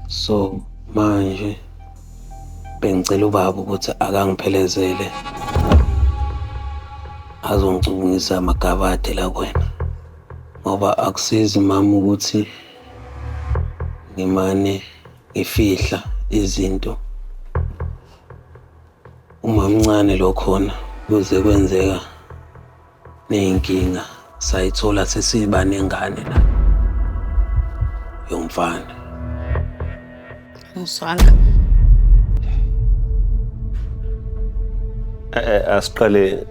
So manje bengicela ubaba ukuthi akangiphelezele azongicubungisa amagabade la kuwena. Ngoba akusizi mama ukuthi ngimane ngifihla izinto. Uma mncane lo khona kuze kwenzeka ney'nkinga sayithola sesiba nengane la yomfana. Ngizwanga. Asiqale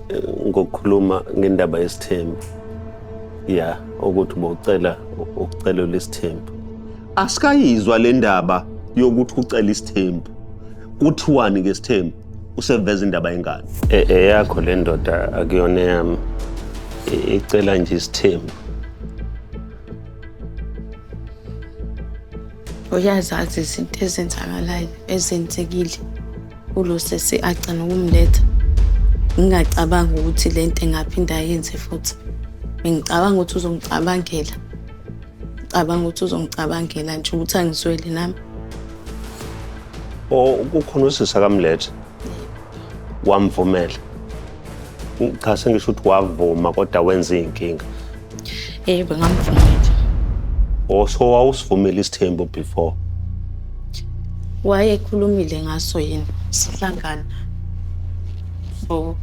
ngokukhuluma ngendaba yesithembu. Ya, ukuthi ubocela ukucelela isithembu. Asikayizwa le ndaba yokuthi ucela isithembu. Kuthiwani ke isithembu? Useveza indaba yengane. Eyakho le ndoda akuyona yami. Icela nje isithembu. Uyazazi izinto ezenzakalayo ezenzekile ulo sesi agcina ukumletha. Ngingacabanga ukuthi lento engaphinda yenze futhi. Ngicabanga ukuthi uzongicabangela. Ngicabanga ukuthi uzongicabangela nje ukuthi angizwele nami. Kukhona usisa kamlethe. Wamvumela. Cha sengisho ukuthi wavuma kodwa wenza inkinga. Yebo ngamvumela. So wawusivumela isithembu before. Wayekhulumile ngaso yini sihlangana. So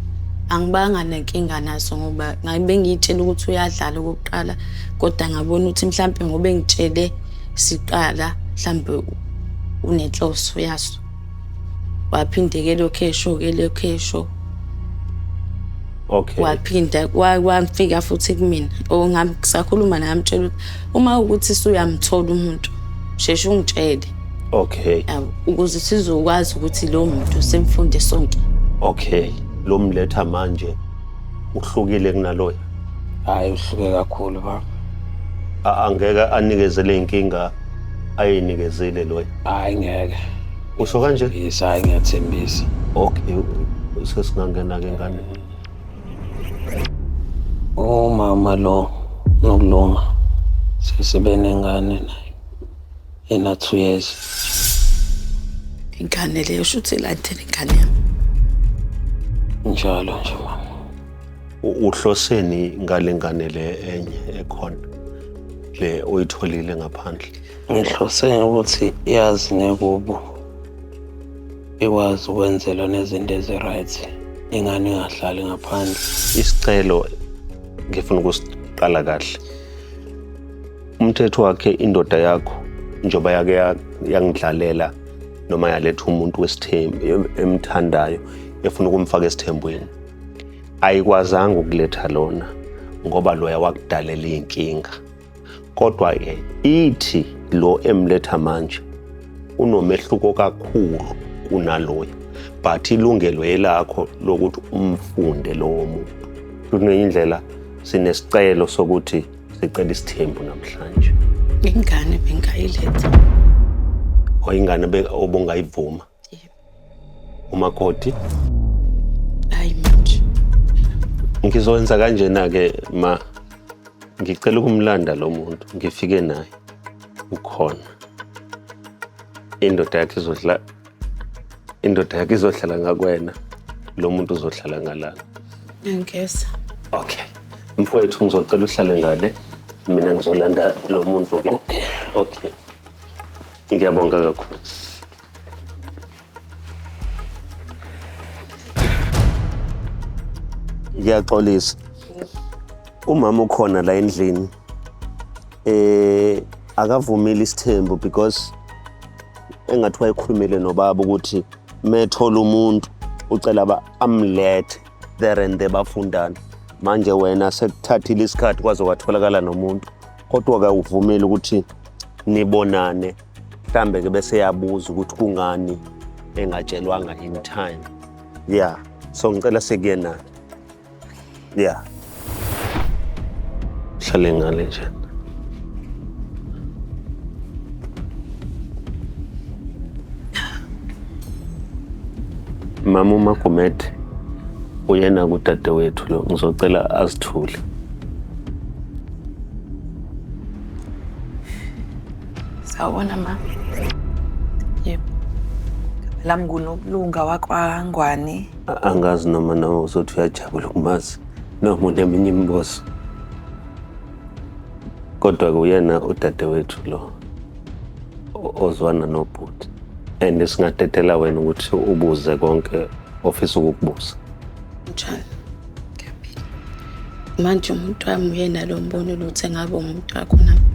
angibanga nenkinga naso ngoba ngabe ngiyitshela ukuthi uyadlala okokuqala kodwa ngabona ukuthi mhlambe ngobe ngitshele siqala mhlambe unenhloso yaso. Waphindeke lokesho. Okay. Waphinda wafika futhi kumina. Ngisakhuluma naye amtshela ukuthi uma ukuthi suyamthola umuntu sheshe ungitshele. Okay. Ukuze sizokwazi ukuthi lo muntu semfunde sonke. Okay. Lo mletha manje uhlukile kunaloya. Hayi uhluke kakhulu baba. Angeke anikezele inkinga ayinikezele loya. Hayi ngeke. Usho kanje? Yes, hayi ngiyathembisa. Okay. Sesingangena ke ngane. Mama lo nokulunga sesibe nengane naye ena 2 years. Ingane leyo shuthi lathela ingane yami. Njalo nje mama. Uhloseni ngalengane le enye ekhona le oyitholile ngaphandle. Ngihlose ukuthi yazi nekubo ikwazi ukwenzelwa nezinto ezi-right ingane ingahlali ngaphandle. Isicelo ngifuna ukusiqala kahle. Umthetho wakhe indoda yakho njoba yake yangidlalela noma yaletha umuntu wesithembu emthandayo efuna ukumfaka esithembweni. Ayikwazanga ukuletha lona ngoba loya wakudalela inkinga. Kodwa ke ithi lo emletha manje unomehluko kakhulu kunaloya. But ilungelo elakho lokuthi umfunde lowo muntu. Kunenye indlela sinesicelo sokuthi sicela isithembu namhlanje. Ingane bengayiletha. Ingane obungayivuma. Yebo. Umakoti. Hayi manje. Ngizowenza kanjena ke ma ngicela ukumlanda lo muntu ngifike naye ukhona. Indoda yakhe izohlala ngakwena lo muntu uzohlala ngalana. Ngiyeza. Okay. Mfowethu ngizocela uhlale ngale mina ngizolanda lo muntu ke. Okay. Ngiyabonga kakhulu. Ngiyaxolisa. Umama ukhona la endlini. Akavumile isithembu because engathi wayikhulumile nobaba ukuthi methola umuntu ucela amlethe there and there bafundana. Manje wena sekuthathile isikhathi kwaze kwatholakala nomuntu kodwa akawuvumeli ukuthi nibonane mhlambe ke bese yabuza ukuthi kungani engatshelwanga in time. Yeah, so ngicela sekuyena. Yeah. Hlale ngale nje. Mama uMagumede uyena kudadewethu lo ngizocela azithule. Sawubona ma. lami nguNokulunga wakwaNgwane. Angazi noma nawe uzothi uyajabula ukumazi noma uneminye imibuzo. Kodwa kuyena udadewethu lo ozwana nobhuti. And singadedela wena ukuthi ubuze konke ofisa ukukubuza. Njani? Manje umuntu wami uyena lo mbono ukuthi engabe umuntu wakho na.